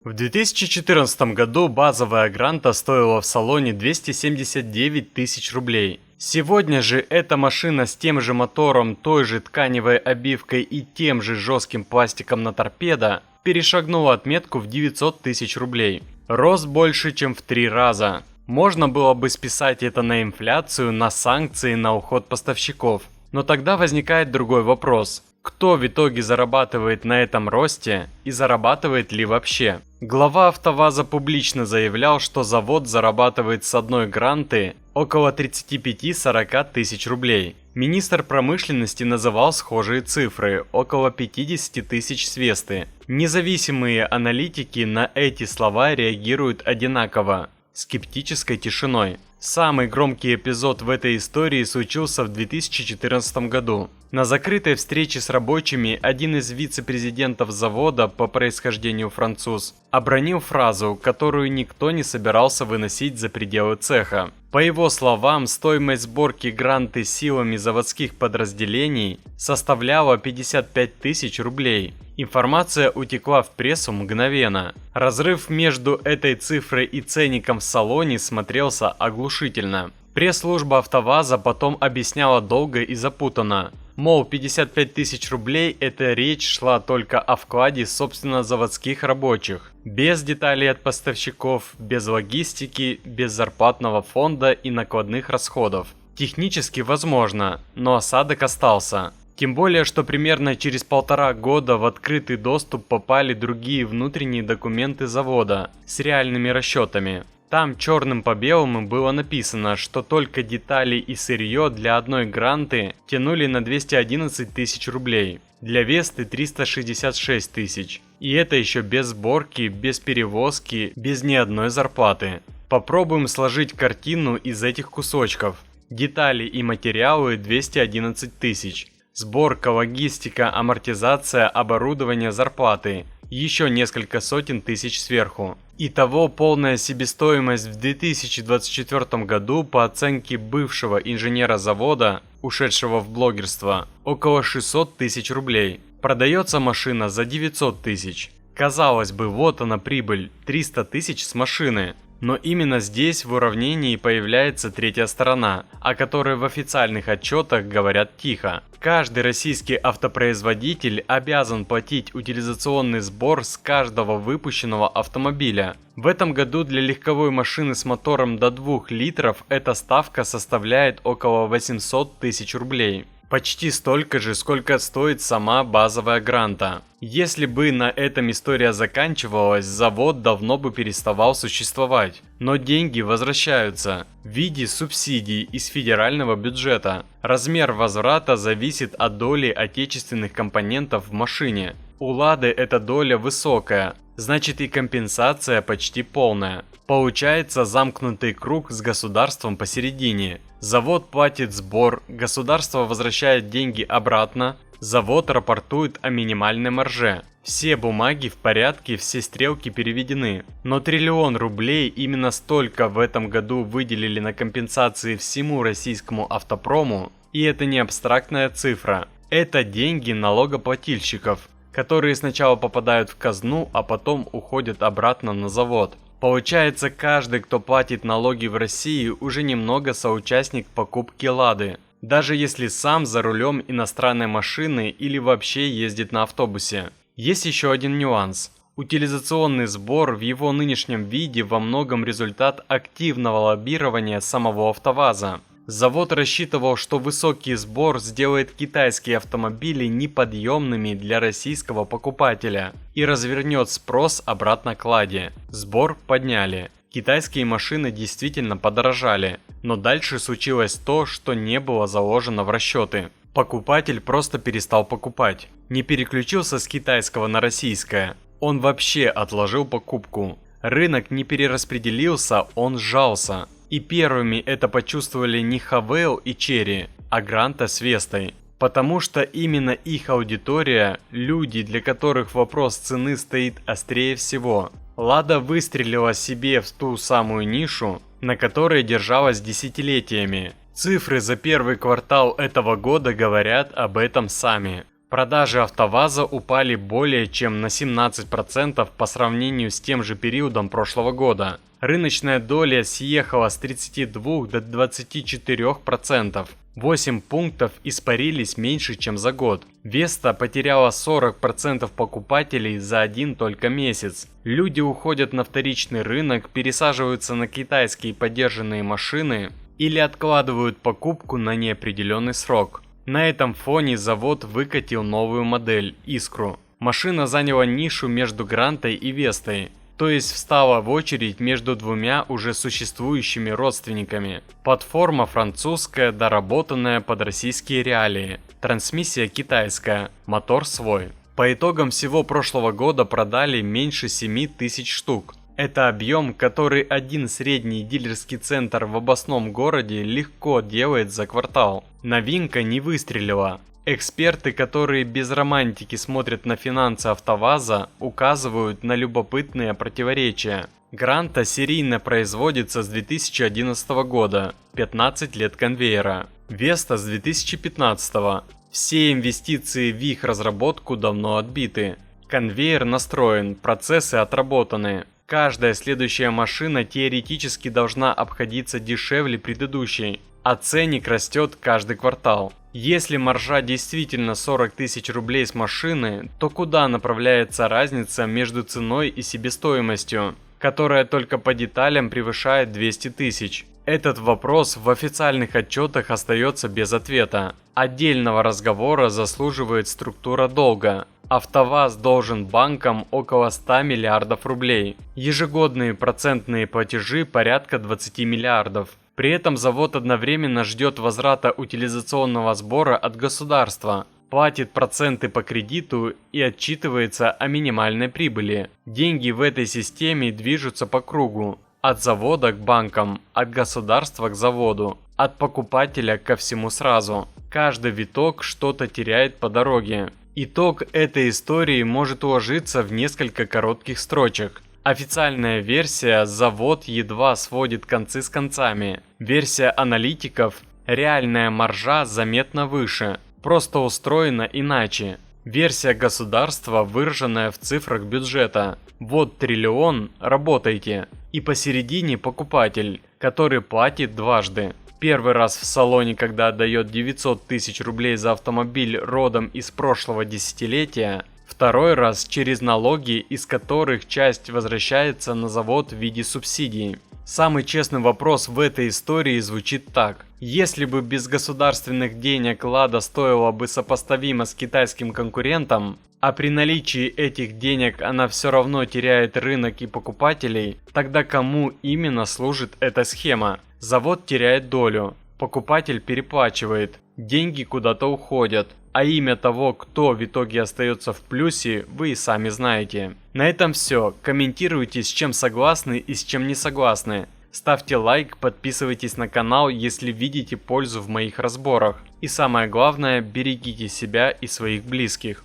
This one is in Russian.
В 2014 году базовая Гранта стоила в салоне 279 тысяч рублей. Сегодня же эта машина с тем же мотором, той же тканевой обивкой и тем же жестким пластиком на торпедо перешагнула отметку в 900 тысяч рублей. Рост больше, чем в 3 раза. Можно было бы списать это на инфляцию, на санкции, на уход поставщиков. Но тогда возникает другой вопрос. Кто в итоге зарабатывает на этом росте и зарабатывает ли вообще? Глава АвтоВАЗа публично заявлял, что завод зарабатывает с одной Гранты около 35-40 тысяч рублей. Министр промышленности называл схожие цифры – около 50 тысяч с Весты. Независимые аналитики на эти слова реагируют одинаково – скептической тишиной. Самый громкий эпизод в этой истории случился в 2014 году. На закрытой встрече с рабочими один из вице-президентов завода, по происхождению француз, обронил фразу, которую никто не собирался выносить за пределы цеха. По его словам, стоимость сборки Гранты силами заводских подразделений составляла 55 тысяч рублей. Информация утекла в прессу мгновенно. Разрыв между этой цифрой и ценником в салоне смотрелся оглушительно. Пресс-служба АвтоВАЗа потом объясняла долго и запутанно. Мол, 55 тысяч рублей – это речь шла только о вкладе собственно заводских рабочих. Без деталей от поставщиков, без логистики, без зарплатного фонда и накладных расходов. Технически возможно, но осадок остался. Тем более, что примерно через 1,5 года в открытый доступ попали другие внутренние документы завода с реальными расчетами. Там черным по белому было написано, что только детали и сырье для одной Гранты тянули на 211 тысяч рублей, для Весты 366 тысяч. И это еще без сборки, без перевозки, без ни одной зарплаты. Попробуем сложить картину из этих кусочков. Детали и материалы 211 тысяч. Сборка, логистика, амортизация, оборудование, зарплаты. Еще несколько сотен тысяч сверху. Итого полная себестоимость в 2024 году по оценке бывшего инженера завода, ушедшего в блогерство, около 600 тысяч рублей. Продается машина за 900 тысяч. Казалось бы, вот она прибыль, 300 тысяч с машины. Но именно здесь в уравнении появляется третья сторона, о которой в официальных отчетах говорят тихо. Каждый российский автопроизводитель обязан платить утилизационный сбор с каждого выпущенного автомобиля. В этом году для легковой машины с мотором до 2 литров эта ставка составляет около 800 тысяч рублей. Почти столько же, сколько стоит сама базовая Гранта. Если бы на этом история заканчивалась, завод давно бы переставал существовать. Но деньги возвращаются в виде субсидий из федерального бюджета. Размер возврата зависит от доли отечественных компонентов в машине. У Лады эта доля высокая, значит и компенсация почти полная. Получается замкнутый круг с государством посередине. Завод платит сбор, государство возвращает деньги обратно, завод рапортует о минимальной марже. Все бумаги в порядке, все стрелки переведены. Но 1 триллион рублей именно столько в этом году выделили на компенсации всему российскому автопрому, и это не абстрактная цифра. Это деньги налогоплательщиков, которые сначала попадают в казну, а потом уходят обратно на завод. Получается, каждый, кто платит налоги в России, уже немного соучастник покупки Лады, даже если сам за рулем иностранной машины или вообще ездит на автобусе. Есть еще один нюанс. Утилизационный сбор в его нынешнем виде во многом результат активного лоббирования самого АвтоВАЗа. Завод рассчитывал, что высокий сбор сделает китайские автомобили неподъемными для российского покупателя и развернет спрос обратно к Ладе. Сбор подняли. Китайские машины действительно подорожали, но дальше случилось то, что не было заложено в расчеты. Покупатель просто перестал покупать, не переключился с китайского на российское. Он вообще отложил покупку. Рынок не перераспределился, он сжался. И первыми это почувствовали не Хавейл и Черри, а Гранта с Вестой. Потому что именно их аудитория – люди, для которых вопрос цены стоит острее всего. Лада выстрелила себе в ту самую нишу, на которой держалась десятилетиями. Цифры за первый квартал этого года говорят об этом сами. Продажи АвтоВАЗа упали более чем на 17% по сравнению с тем же периодом прошлого года. Рыночная доля съехала с 32 до 24%. 8 пунктов испарились меньше, чем за год. Веста потеряла 40% покупателей за один только месяц. Люди уходят на вторичный рынок, пересаживаются на китайские подержанные машины или откладывают покупку на неопределенный срок. На этом фоне завод выкатил новую модель – Искру. Машина заняла нишу между Грантой и Вестой, то есть встала в очередь между двумя уже существующими родственниками. Платформа французская, доработанная под российские реалии. Трансмиссия китайская, мотор свой. По итогам всего прошлого года продали меньше 7000 штук. Это объем, который один средний дилерский центр в областном городе легко делает за квартал. Новинка не выстрелила. Эксперты, которые без романтики смотрят на финансы АвтоВАЗа, указывают на любопытные противоречия. Гранта серийно производится с 2011 года, 15 лет конвейера. Веста с 2015. Все инвестиции в их разработку давно отбиты. Конвейер настроен, процессы отработаны. Каждая следующая машина теоретически должна обходиться дешевле предыдущей, а ценник растет каждый квартал. Если маржа действительно 40 тысяч рублей с машины, то куда направляется разница между ценой и себестоимостью, которая только по деталям превышает 200 тысяч? Этот вопрос в официальных отчетах остается без ответа. Отдельного разговора заслуживает структура долга. АвтоВАЗ должен банкам около 100 миллиардов рублей. Ежегодные процентные платежи порядка 20 миллиардов. При этом завод одновременно ждет возврата утилизационного сбора от государства, платит проценты по кредиту и отчитывается о минимальной прибыли. Деньги в этой системе движутся по кругу. От завода к банкам, от государства к заводу, от покупателя ко всему сразу. Каждый виток что-то теряет по дороге. Итог этой истории может уложиться в несколько коротких строчек. Официальная версия: завод едва сводит концы с концами. Версия аналитиков: реальная маржа заметно выше, просто устроена иначе. Версия государства, выраженная в цифрах бюджета: вот триллион, работайте. И посередине покупатель, который платит дважды. Первый раз в салоне, когда отдает 900 тысяч рублей за автомобиль родом из прошлого десятилетия. Второй раз через налоги, из которых часть возвращается на завод в виде субсидий. Самый честный вопрос в этой истории звучит так. Если бы без государственных денег Лада стоила бы сопоставимо с китайским конкурентом, а при наличии этих денег она все равно теряет рынок и покупателей, тогда кому именно служит эта схема? Завод теряет долю, покупатель переплачивает, деньги куда-то уходят, а имя того, кто в итоге остается в плюсе, вы и сами знаете. На этом все. Комментируйте, с чем согласны и с чем не согласны. Ставьте лайк, подписывайтесь на канал, если видите пользу в моих разборах. И самое главное, берегите себя и своих близких.